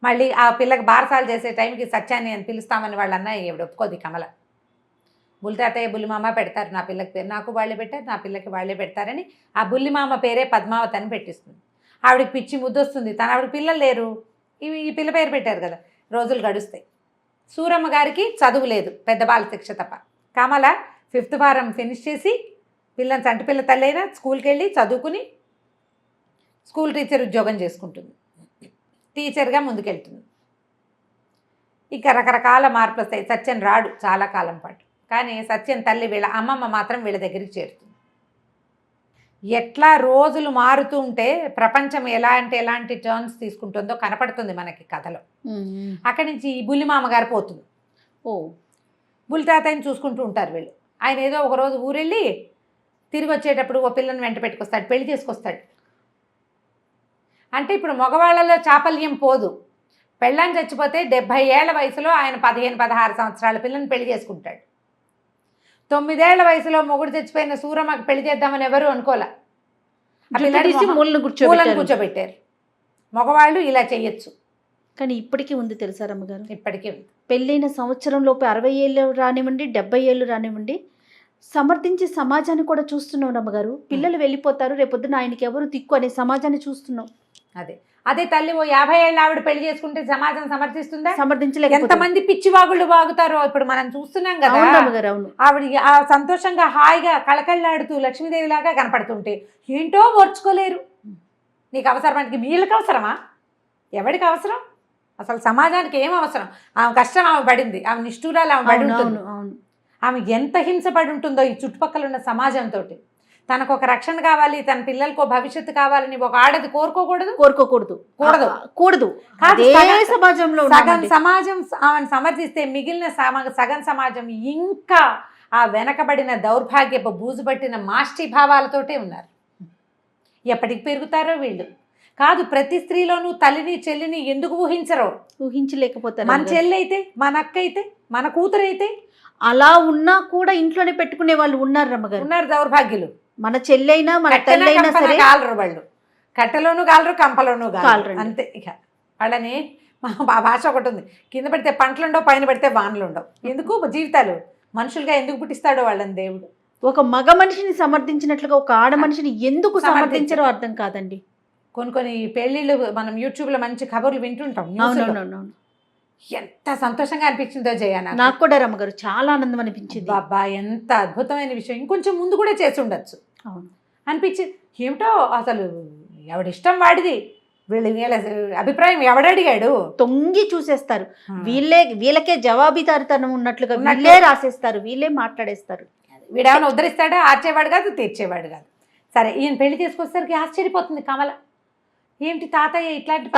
మళ్ళీ ఆ పిల్లకి బారసాలు చేసే టైంకి సత్యాన్ని అని పిలుస్తామని వాళ్ళన్నా ఎవడు ఒప్పుకోదు కమల. బుల్లి తాతయ్య బుల్లి మామ పెడతారు నా పిల్లకి పేరు, నాకు వాళ్ళే పెట్టారు, నా పిల్లకి వాళ్ళే పెడతారని ఆ బుల్లి మామ పేరే పద్మావతి అని పెట్టిస్తుంది. ఆవిడకి పిచ్చి ముద్దొస్తుంది, ఆవిడ పిల్లలు లేరు, ఈ పిల్ల పేరు పెట్టారు కదా. రోజులు గడుస్తాయి. సూరమ్మ గారికి చదువు లేదు, పెద్ద బాల శిక్ష తప్ప. కమల 5th ఫారం ఫినిష్ చేసి పిల్లని చంటి పిల్ల తల్లి అయినా స్కూల్కి వెళ్ళి చదువుకుని స్కూల్ టీచర్ ఉద్యోగం చేసుకుంటుంది, టీచర్గా ముందుకెళ్తుంది. ఇక రకరకాల మార్పులు వస్తాయి. సత్యం రాడు చాలా కాలం పాటు, కానీ సత్యం తల్లి వీళ్ళ అమ్మమ్మ మాత్రం వీళ్ళ దగ్గరికి చేరుతుంది. ఎట్లా రోజులు మారుతూ ఉంటే ప్రపంచం ఎలాంటి టర్న్స్ తీసుకుంటుందో కనపడుతుంది మనకి కథలో. అక్కడి నుంచి ఈ బుల్లి మామగారు పోతుంది. బుల్లి తాతయ్యని చూసుకుంటూ ఉంటారు వీళ్ళు. ఆయన ఏదో ఒకరోజు ఊరెళ్ళి తిరిగి వచ్చేటప్పుడు ఓ పిల్లని వెంట పెట్టుకొస్తాడు, పెళ్లి చేసుకొస్తాడు. అంటే ఇప్పుడు మగవాళ్ళలో చాపల్యం పోదు. పెళ్ళాన్ని చచ్చిపోతే 70 ఏళ్ల వయసులో ఆయన 15-16 సంవత్సరాల పిల్లని పెళ్లి చేసుకుంటాడు. 9 ఏళ్ల వయసులో మొగుడు చచ్చిపోయిన సూరమ్మకి పెళ్లి చేద్దామని ఎవరు అనుకోలే. మూలను కూర్చోబెట్టారు. మగవాళ్ళు ఇలా చెయ్యొచ్చు. కానీ ఇప్పటికీ ఉంది తెలుసా రమ్మగారు, ఇప్పటికీ ఉంది. పెళ్ళైన సంవత్సరంలోపు 60 ఏళ్ళు రానివ్వండి, 70 ఏళ్ళు రానివ్వండి, సమర్థించే సమాజాన్ని కూడా చూస్తున్నాం రమ్మగారు. పిల్లలు వెళ్ళిపోతారు, రేపొద్దున ఆయనకి ఎవరు దిక్కు అనే సమాజాన్ని చూస్తున్నాం. అదే తల్లి ఓ 50 ఏళ్ళ ఆవిడ పెళ్లి చేసుకుంటే సమాజం సమర్థిస్తుందా? సమర్థించలేదు. ఎంతమంది పిచ్చివాగుళ్ళు వాగుతారో ఇప్పుడు మనం చూస్తున్నాం కదా. ఆవిడ సంతోషంగా హాయిగా కళకళ్ళాడుతూ లక్ష్మీదేవి లాగా కనపడుతుంటే ఏంటో ఓర్చుకోలేరు. నీకు అవసరమానికి వీళ్ళకి అవసరమా? ఎవడికి అవసరం? అసలు సమాజానికి ఏం అవసరం? ఆమె కష్టం ఆమె పడింది, ఆమె నిష్ఠూరాలు ఆమె పడి ఉంటుంది. ఆమె ఎంత హింసపడి ఉంటుందో ఈ చుట్టుపక్కల ఉన్న సమాజంతో. తనకు ఒక రక్షణ కావాలి, తన పిల్లలకు భవిష్యత్తు కావాలని ఒక ఆడది కోరుకోకూడదు. కోరుకోకూడదు. కూడదు. కూడదు. కాదు, అదే సగం- సమాజంలో సగం ఉన్నామండి. సమాజం ఆమెను సమర్థిస్తే మిగిలిన సగం సమాజం ఇంకా ఆ వెనకబడిన దౌర్భాగ్యపు బూజుపట్టిన మాష్టి భావాలతోటే ఉన్నారు. ఎప్పటికి పెరుగుతారో వీళ్ళు. కాదు, ప్రతి స్త్రీలోనూ తల్లిని చెల్లిని ఎందుకు ఊహించరో. ఊహించలేకపోతారు. మన చెల్లి అయితే, మన అక్క అయితే, మన కూతురు అయితే అలా ఉన్నా కూడా ఇంట్లోనే పెట్టుకునే వాళ్ళు ఉన్నారు రమ్మగారు. ఉన్నారు దౌర్భాగ్యులు. మన చెల్లైనా మన తల్లైనా సరే కాలరు వాళ్ళు. కట్టెలోనూ కాలరు, కంపలోనూ కాలరు. కాలరండి. అంతే. ఇక వాళ్ళని మా భాష ఒకటి ఉంది, కింద పెడితే పంటలుండవు, పైన పెడితే వానలు ఉండవు. ఎందుకు జీవితాలు మనుషులుగా ఎందుకు పుట్టిస్తాడో వాళ్ళని దేవుడు. ఒక మగ మనిషిని సమర్థించినట్లుగా ఒక ఆడ మనిషిని ఎందుకు సమర్థించరో అర్థం కాదండి. కొన్ని పెళ్ళిళ్ళు మనం యూట్యూబ్లో మంచి ఖబర్లు వింటుంటాం. న్యూస్లో. అవునవునవును. ఎంత సంతోషంగా అనిపించిందో జయ నాకు కూడా రమ్మగారు చాలా ఆనందం అనిపించింది. బాబా ఎంత అద్భుతమైన విషయం, ఇంకొంచెం ముందు కూడా చేసి ఉండొచ్చు అవును. అనిపించింది. ఏమిటో అసలు ఎవడిష్టం వాడిది, వీళ్ళ అభిప్రాయం ఎవడడిగాడు. తొంగి చూసేస్తారు. వీళ్ళకే జవాబుదారితనం ఉన్నట్లుగా వీళ్ళే రాసేస్తారు, వీళ్ళే మాట్లాడేస్తారు. వీడేమైనా ఉద్ధరిస్తాడా? ఆర్చేవాడు కాదు, తీర్చేవాడు కాదు. సరే, ఈయన పెళ్లి చేసుకొచ్చేసరికి ఆశ్చర్యపోతుంది కమల. ఏమిటి తాతయ్య ఇట్లాంటి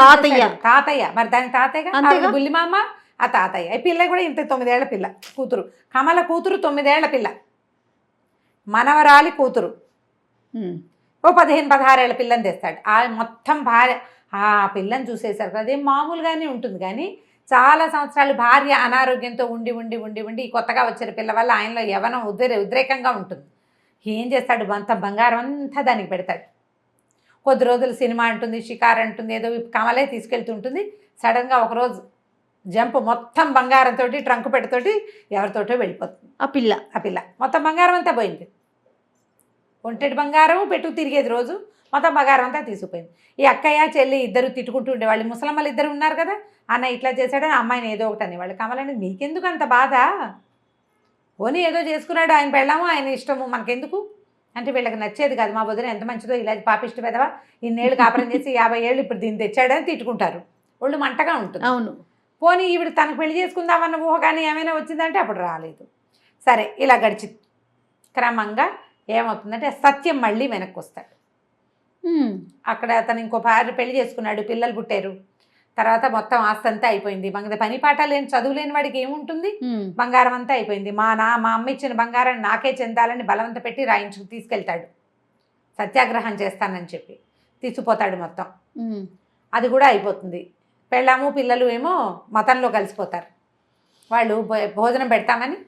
తాతయ్య మరి దాని తాతయ్య బుల్లిమామ, ఆ తాతయ్య. ఈ పిల్ల కూడా ఇంత 9 ఏళ్ల పిల్ల కూతురు. కమల కూతురు 9 ఏళ్ల పిల్ల, మనవరాలి కూతురు. ఓ 15-16 ఏళ్ల పిల్లని తెస్తాడు. ఆ మొత్తం భార్య ఆ పిల్లని చూసేసరికి అదేం మామూలుగానే ఉంటుంది, కానీ చాలా సంవత్సరాలు భార్య అనారోగ్యంతో ఉండి ఉండి ఉండి ఉండి ఈ కొత్తగా వచ్చిన పిల్ల వల్ల ఆయనలో యవనం ఉద్రేకంగా ఉంటుంది. ఏం చేస్తాడు, అంత బంగారం అంతా దానికి పెడతాడు. కొద్ది రోజులు సినిమా అంటుంది, షికార్ అంటుంది, ఏదో కమలే తీసుకెళ్తుంటుంది. సడన్గా ఒకరోజు జంప్, మొత్తం బంగారంతో ట్రంక్ పెట్టతోటి ఎవరితోటో వెళ్ళిపోతుంది. ఆ పిల్ల మొత్తం బంగారం అంతా పోయింది. ఒంటెడి బంగారం పెట్టు తిరిగేది రోజు, మొత్తం బంగారం అంతా తీసుకుపోయింది. ఈ అక్కయ్య చెల్లి ఇద్దరు తిట్టుకుంటూ ఉండేవాళ్ళు. ముసలమ్మలు ఇద్దరు ఉన్నారు కదా, అన్న ఇట్లా చేశాడని అమ్మాయిని ఏదో ఒకటి అనేవాళ్ళు. కమలని మీకెందుకు అంత బాధ, పోనీ ఏదో చేసుకున్నాడు, ఆయన పెళ్ళాము, ఆయన ఇష్టము, మనకెందుకు అంటే వీళ్ళకి నచ్చేది కాదు. మా వదిన ఎంత మంచిదో, ఇలా పాపిష్ట పెదవా, ఇన్నేళ్ళు కాపురం చేసి 50 ఏళ్ళు ఇప్పుడు దీన్ని తెచ్చాడని తిట్టుకుంటారు. ఒళ్ళు మంటగా ఉంటుంది. అవును. పోనీ ఈవిడ తనకు పెళ్లి చేసుకుందామన్న ఊహ కానీ ఏమైనా వచ్చిందంటే అప్పుడు రాలేదు. సరే, ఇలా గడిచి క్రమంగా ఏమవుతుందంటే సత్యం మళ్ళీ వెనక్కి వస్తాడు. అక్కడ అతను ఇంకో భార్య పెళ్లి చేసుకున్నాడు, పిల్లలు పుట్టారు. తర్వాత మొత్తం ఆస్తి అంతా అయిపోయింది. పని పాట లేని చదువు లేని వాడికి ఏముంటుంది, బంగారం అంతా అయిపోయింది. మా అమ్మ ఇచ్చిన బంగారాన్ని నాకే చెందాలని బలవంత పెట్టి రాయించుకు తీసుకెళ్తాడు. సత్యాగ్రహం చేస్తానని చెప్పి తీసుకుపోతాడు మొత్తం. అది కూడా అయిపోతుంది. పెళ్ళాము పిల్లలు ఏమో మతంలో కలిసిపోతారు. వాళ్ళు భోజనం పెడతామని,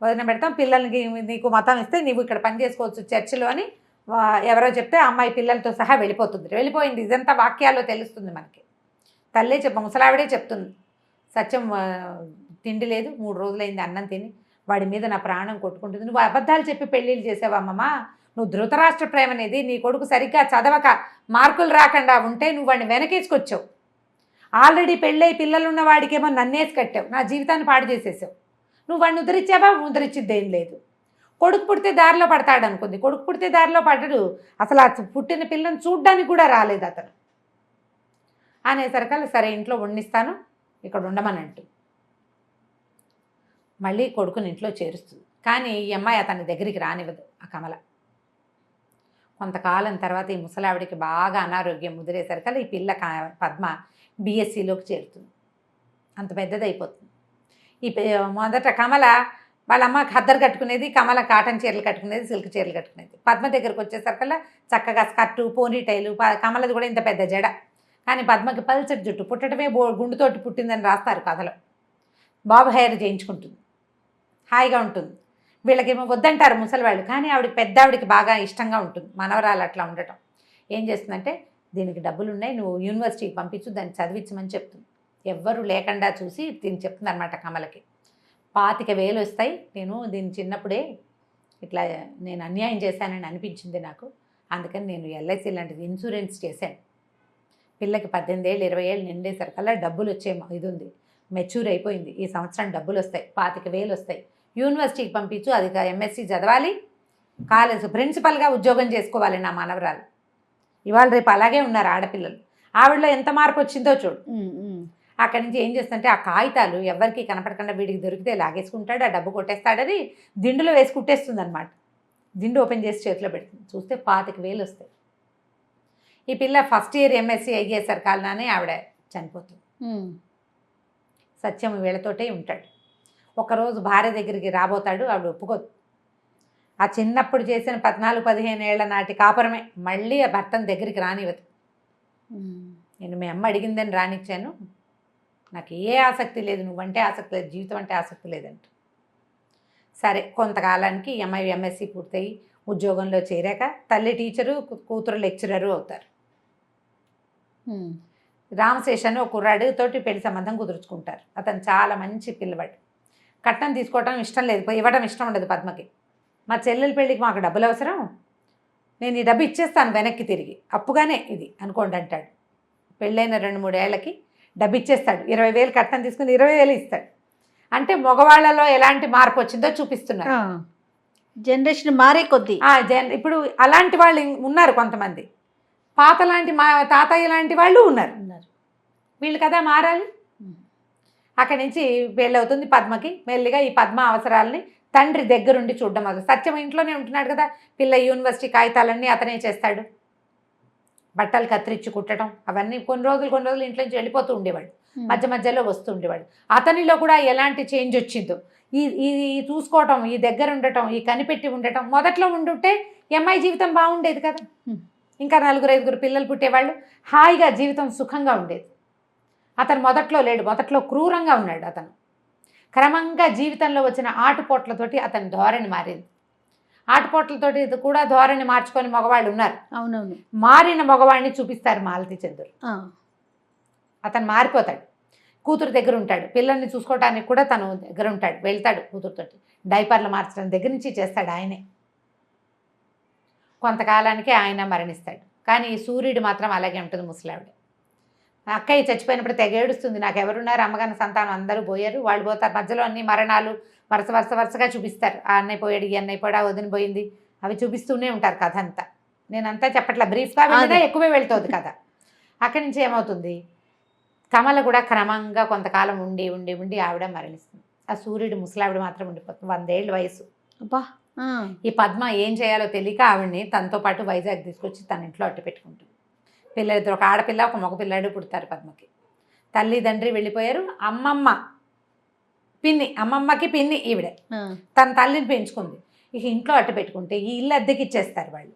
భోజనం పెడతాం, పిల్లలకి నీకు మతం ఇస్తే నీవు ఇక్కడ పని చేసుకోవచ్చు చర్చిలో అని ఎవరో చెప్తే అమ్మాయి పిల్లలతో సహా వెళ్ళిపోతుంది. వెళ్ళిపోయింది. ఇదంతా వాక్యాల్లో తెలుస్తుంది మనకి. తల్లే ముసలావిడే చెప్తుంది, సత్యం తిండి లేదు, 3 రోజులైంది అన్నం తిని, వాడి మీద నా ప్రాణం కొట్టుకుంటుంది. నువ్వు అబద్ధాలు చెప్పి పెళ్ళిళ్ళు చేసావమ్మా, నువ్వు ధృతరాష్ట్ర ప్రేమ అనేది నీ కొడుకు సరిగ్గా చదవక మార్కులు రాకుండా ఉంటే నువ్వు వాడిని వెనకేసుకొచ్చావు. ఆల్రెడీ పెళ్ళై పిల్లలున్న వాడికేమో నన్నేసి కట్టావు, నా జీవితాన్ని పాడు చేసేసావు. నువ్వు వాడిని ఉద్ధరించావా? ఉద్ధరించిద్దేం లేదు. కొడుకు పుడితే దారిలో పడతాడు అనుకుంది, కొడుకు పుడితే దారిలో పడ్డాడు. అసలు ఆ పుట్టిన పిల్లని చూడ్డానికి కూడా రాలేదు అతను. అనేసరికల్లా సరే ఇంట్లో వండిస్తాను, ఇక్కడ ఉండమనంటూ మళ్ళీ కొడుకుని ఇంట్లో చేరుస్తుంది. కానీ ఈ అమ్మాయి అతని దగ్గరికి రానివ్వదు ఆ కమల. కొంతకాలం తర్వాత ఈ ముసలావిడికి బాగా అనారోగ్యం ముదిరేసరికల్లా ఈ పిల్ల పద్మ బీఎస్సీలోకి చేరుతుంది. అంత పెద్దదైపోతుంది. మొదట కమల వాళ్ళ అమ్మ ఖద్దరు కట్టుకునేది, కమల కాటన్ చీరలు కట్టుకునేది, సిల్క్ చీరలు కట్టుకునేది. పద్మ దగ్గరకు వచ్చేసరికల్లా చక్కగా స్కర్టు, పోనీటైలు. కమలది కూడా ఇంత పెద్ద జడ, కానీ పద్మకి పల్చటి జుట్టు. పుట్టడమే గుండుతోటి పుట్టిందని రాస్తారు కథలో. బాబు హెయిర్ చేయించుకుంటుంది, హాయిగా ఉంటుంది. వీళ్ళకేమో వద్దంటారు ముసలివాళ్ళు, కానీ ఆవిడకి పెద్ద ఆవిడకి బాగా ఇష్టంగా ఉంటుంది మనవరాలు అట్లా ఉండటం. ఏం చేస్తుందంటే, దీనికి డబ్బులు ఉన్నాయి, నువ్వు యూనివర్సిటీకి పంపించు, దాన్ని చదివించమని చెప్తుంది. ఎవ్వరూ లేకుండా చూసి దీన్ని చెప్తుంది అనమాట కమలకి. 25,000 వస్తాయి, నేను దీన్ని చిన్నప్పుడే ఇట్లా నేను అన్యాయం చేశానని అనిపించింది నాకు, అందుకని నేను ఎల్ఐసి లాంటిది ఇన్సూరెన్స్ చేశాను. పిల్లకి 18 ఏళ్ళు 20 ఏళ్ళు నిండేసరికల్లా డబ్బులు వచ్చే ఇది ఉంది, మెచ్యూర్ అయిపోయింది, ఈ సంవత్సరం డబ్బులు వస్తాయి, 25,000 వస్తాయి, యూనివర్సిటీకి పంపించు, అది ఎంఎస్సీ చదవాలి, కాలేజ్ ప్రిన్సిపల్గా ఉద్యోగం చేసుకోవాలి నా మనవరాలు. ఇవాళ రేపు అలాగే ఉన్నారు ఆడపిల్లలు. ఆవిడలో ఎంత మార్పు వచ్చిందో చూడు. అక్కడి నుంచి ఏం చేస్తుంటే ఆ కాగితాలు ఎవరికి కనపడకుండా వీడికి దొరికితే లాగేసుకుంటాడు, ఆ డబ్బు కొట్టేస్తాడని దిండులో వేసి కుట్టేస్తుంది అనమాట. దిండు ఓపెన్ చేసి చేతిలో పెడుతుంది. చూస్తే 25,000 వస్తాయి. ఈ పిల్ల ఫస్ట్ ఇయర్ ఎంఎస్సీ అయ్యేసరి కాలనానే ఆవిడ చనిపోతుంది. సత్యం వీళ్ళతోటే ఉంటాడు. ఒకరోజు భార్య దగ్గరికి రాబోతాడు, ఆవిడ ఒప్పుకోదు. ఆ చిన్నప్పుడు చేసిన 14-15 ఏళ్ల నాటి కాపురమే మళ్ళీ ఆ భర్తను దగ్గరికి రానివ్వదు. నేను మీ అమ్మ అడిగిందని రానిచ్చాను, నాకు ఏ ఆసక్తి లేదు, నువ్వంటే ఆసక్తి లేదు, జీవితం అంటే ఆసక్తి లేదంట. సరే, కొంతకాలానికి ఈ అమ్మాయి ఎంఎస్సీ పూర్తయి ఉద్యోగంలో చేరాక తల్లి టీచరు, కూతురు లెక్చరరు అవుతారు. రామశేష్ ఒక కుర్రాడితోటి పెళ్లి సంబంధం కుదుర్చుకుంటారు. అతను చాలా మంచి పిల్లవాడు. కట్నం తీసుకోవడం ఇష్టం లేదు, ఇవ్వడం ఇష్టం ఉండదు పద్మకి. మా చెల్లెల పెళ్ళికి మాకు డబ్బులు అవసరం, నేను ఈ డబ్బు ఇచ్చేస్తాను వెనక్కి తిరిగి, అప్పుగానే ఇది అనుకోండి అంటాడు. పెళ్ళైన 2-3 ఏళ్ళకి డబ్బు ఇచ్చేస్తాడు. 20,000 కట్నం తీసుకుని 20,000 ఇస్తాడు. అంటే మగవాళ్ళలో ఎలాంటి మార్పు వచ్చిందో చూపిస్తున్నారు. జనరేషన్ మారే కొద్దీ ఇప్పుడు అలాంటి వాళ్ళు ఉన్నారు కొంతమంది. పాత లాంటి మా తాతయ్య లాంటి వాళ్ళు ఉన్నారు. వీళ్ళు కదా మారాలి. అక్కడి నుంచి పెళ్ళవుతుంది పద్మకి. మెల్లిగా ఈ పద్మ అవసరాలని తండ్రి దగ్గరుండి చూడడం మొదలు. సత్యం ఇంట్లోనే ఉంటున్నాడు కదా, పిల్ల యూనివర్సిటీ కాగితాలన్నీ అతనే చేస్తాడు. బట్టలు కత్తిరించి కుట్టడం అవన్నీ కొన్ని రోజులు ఇంట్లో నుంచి వెళ్ళిపోతూ ఉండేవాడు, మధ్య మధ్యలో వస్తూ ఉండేవాడు. అతనిలో కూడా ఎలాంటి చేంజ్ వచ్చిందో, ఈ చూసుకోవటం, ఈ దగ్గర ఉండటం, ఈ కనిపెట్టి ఉండటం. మొదట్లో ఉండుంటే అమ్మాయి జీవితం బాగుండేది కదా, ఇంకా 4-5 పిల్లలు పుట్టేవాళ్ళు, హాయిగా జీవితం సుఖంగా ఉండేది. అతను మొదట్లో లేడు, మొదట్లో క్రూరంగా ఉన్నాడు. అతను క్రమంగా జీవితంలో వచ్చిన ఆటుపోట్లతోటి అతని ధోరణి మారింది. ఆటుపోట్లతోటి కూడా ధోరణి మార్చుకొని మగవాళ్ళు ఉన్నారు. అవునవును. మారిన మగవాడిని చూపిస్తారు మాలతి చంద్రుడు. అతను మారిపోతాడు, కూతురు దగ్గర ఉంటాడు, పిల్లల్ని చూసుకోవడానికి కూడా తను దగ్గర ఉంటాడు, వెళ్తాడు కూతురుతోటి. డైపర్లు మార్చడం దగ్గర నుంచి చేస్తాడు ఆయనే. కొంతకాలానికి ఆయన మరణిస్తాడు. కానీ సూర్యుడు మాత్రం అలాగే ఉంటుంది, ముసలావిడ. అక్కయ్య చచ్చిపోయినప్పుడు తెగ ఏడుస్తుంది, నాకు ఎవరున్నారు, అమ్మగారి సంతానం అందరూ పోయారు, వాళ్ళు పోతారు. మధ్యలో అన్ని మరణాలు వరుసగా చూపిస్తారు. ఆ అన్నయ్య పోయాడు, ఈ అన్నయ్య పోయాడు, ఆ వదిన పోయింది, అవి చూపిస్తూనే ఉంటారు కథ అంతా. నేనంతా చెప్పట్లా, బ్రీఫ్గా వెళ్ళినా ఎక్కువే వెళ్తుంది కథ. అక్కడి నుంచి ఏమవుతుంది, కమల కూడా క్రమంగా కొంతకాలం ఉండి ఉండి ఉండి ఆవిడ మరణిస్తుంది. ఆ సూర్యుడు ముసలావిడ మాత్రం ఉండిపోతుంది, 100 ఏళ్ళ వయసు. ఈ పద్మ ఏం చేయాలో తెలియక ఆవిడ్ని తనతో పాటు వైజాగ్ తీసుకొచ్చి తన ఇంట్లో అట్టు పెట్టుకుంటుంది. పిల్లలిద్దరు, ఒక ఆడపిల్ల ఒక మగ పిల్లాడు పుడతారు పద్మకి. తల్లి తండ్రి వెళ్ళిపోయారు. అమ్మమ్మకి పిన్ని ఈవిడే తన తల్లిని పెంచుకుంది. ఇక ఇంట్లో అట్టు పెట్టుకుంటే ఈ ఇల్లు అద్దెకి ఇచ్చేస్తారు వాళ్ళు.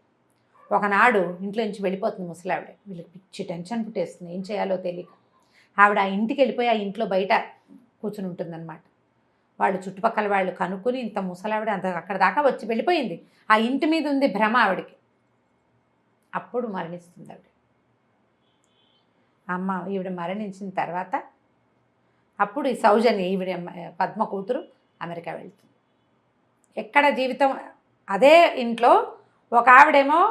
ఒకనాడు ఇంట్లో నుంచి వెళ్ళిపోతుంది ముసలావిడ. వీళ్ళకి పిచ్చి టెన్షన్ పుట్టేస్తుంది, ఏం చేయాలో తెలియక. ఆవిడ ఆ ఇంటికి వెళ్ళిపోయి ఆ ఇంట్లో బయట కూర్చుని ఉంటుందన్నమాట. వాళ్ళు చుట్టుపక్కల వాళ్ళు కనుక్కొని ఇంత ముసలావిడ అంత అక్కడ దాకా వచ్చి వెళ్ళిపోయింది, ఆ ఇంటి మీద ఉంది భ్రమ ఆవిడకి. అప్పుడు మరణిస్తుంది ఆవిడ. ఈవిడ మరణించిన తర్వాత అప్పుడు ఈ సౌజన్య ఈవిడ పద్మ కూతురు అమెరికా వెళ్తుంది. ఎక్కడ జీవితం అదే ఇంట్లో ఒక ఆవిడేమో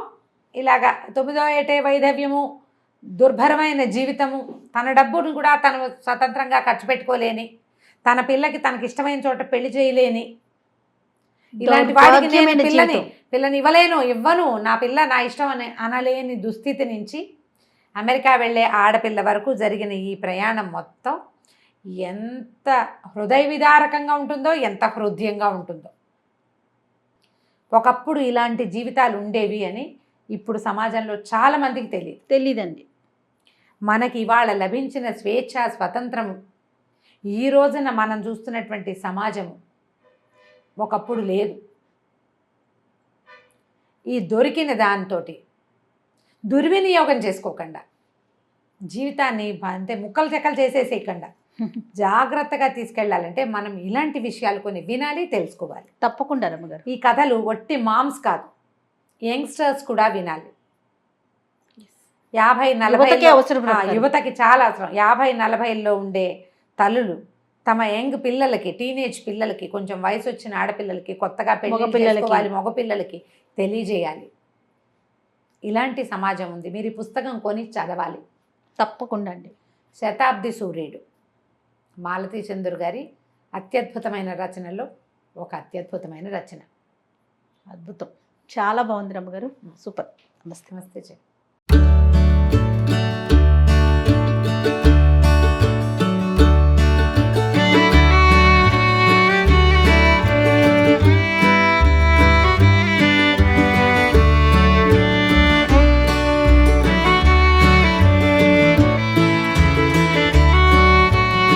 ఇలాగా 9వ ఏటే వైధవ్యము, దుర్భరమైన జీవితము, తన డబ్బును కూడా తను స్వతంత్రంగా ఖర్చు పెట్టుకోలేని, తన పిల్లకి తనకి ఇష్టమైన చోట పెళ్లి చేయలేని, ఇలాంటి వాడికి నేను పిల్లని ఇవ్వను, నా పిల్ల నా ఇష్టం అని అనలేని దుస్థితి నుంచి అమెరికా వెళ్ళే ఆడపిల్ల వరకు జరిగిన ఈ ప్రయాణం మొత్తం ఎంత హృదయ విదారకంగా ఉంటుందో, ఎంత హృదయంగా ఉంటుందో. ఒకప్పుడు ఇలాంటి జీవితాలు ఉండేవి అని ఇప్పుడు సమాజంలో చాలామందికి తెలియదండి. మనకి ఇవాళ లభించిన స్వేచ్ఛ, స్వతంత్రము, ఈ రోజున మనం చూస్తున్నటువంటి సమాజము ఒకప్పుడు లేదు. ఈ దొరికిన దాంతో దుర్వినియోగం చేసుకోకుండా, జీవితాన్ని అంతే ముక్కలు చెక్కలు చేసేసేయకుండా జాగ్రత్తగా తీసుకెళ్ళాలంటే మనం ఇలాంటి విషయాలు కొన్ని వినాలి, తెలుసుకోవాలి. తప్పకుండా రమ్మగారు. ఈ కథలు ఒట్టి మామ్స్ కాదు, యంగ్స్టర్స్ కూడా వినాలి. 50-40 యువతకి చాలా అవసరం. 50-40లో ఉండే తల్లులు తమ యంగ్ పిల్లలకి, టీనేజ్ పిల్లలకి, కొంచెం వయసు వచ్చిన ఆడపిల్లలకి, కొత్తగా పెళ్లి మగపిల్లలకి తెలియజేయాలి. ఇలాంటి సమాజం ఉంది, మీరు ఈ పుస్తకం కొని చదవాలి తప్పకుండా అండి. శతాబ్ది సూర్యుడు మాలతీ చంద్రు గారి అత్యద్భుతమైన రచనలో ఒక అత్యద్భుతమైన రచన. అద్భుతం, చాలా బాగుంది రమ్మగారు, సూపర్. నమస్తే.